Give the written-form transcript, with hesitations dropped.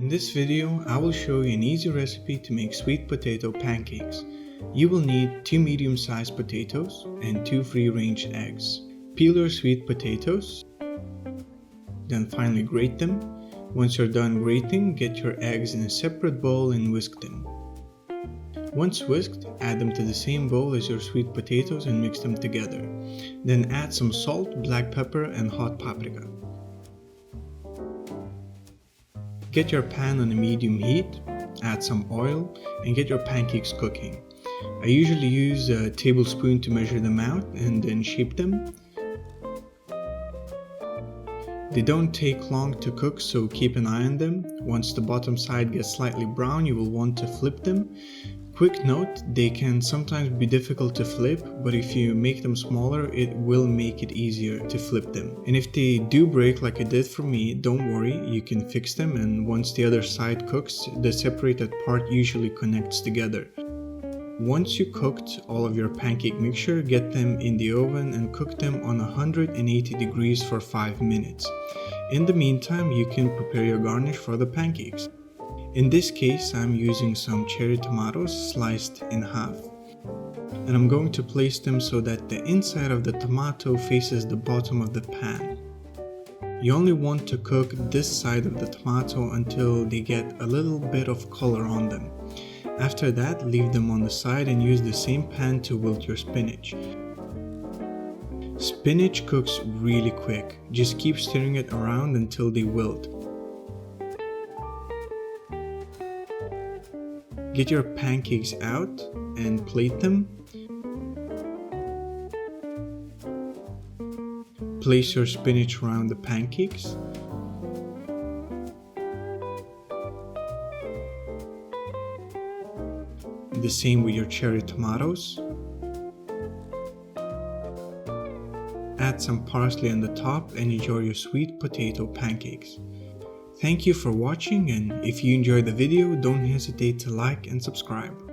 In this video, I will show you an easy recipe to make sweet potato pancakes. You will need 2 medium-sized potatoes and 2 free-range eggs. Peel your sweet potatoes, then finally grate them. Once you're done grating, get your eggs in a separate bowl and whisk them. Once whisked, add them to the same bowl as your sweet potatoes and mix them together. Then add some salt, black pepper, and hot paprika. Get your pan on a medium heat, add some oil, and get your pancakes cooking. I usually use a tablespoon to measure them out and then shape them. They don't take long to cook, so keep an eye on them. Once the bottom side gets slightly brown, you will want to flip them. Quick note, they can sometimes be difficult to flip, but if you make them smaller, it will make it easier to flip them. And if they do break like it did for me, don't worry, you can fix them, and once the other side cooks, the separated part usually connects together. Once you cooked all of your pancake mixture, get them in the oven and cook them on 180 degrees for 5 minutes. In the meantime, you can prepare your garnish for the pancakes. In this case, I'm using some cherry tomatoes sliced in half, and I'm going to place them so that the inside of the tomato faces the bottom of the pan. You only want to cook this side of the tomato until they get a little bit of color on them. After that, leave them on the side and use the same pan to wilt your spinach. Spinach cooks really quick, just keep stirring it around until they wilt. Get your pancakes out and plate them. Place your spinach around the pancakes. The same with your cherry tomatoes. Add some parsley on the top and enjoy your sweet potato pancakes. Thank you for watching, and if you enjoyed the video, don't hesitate to like and subscribe.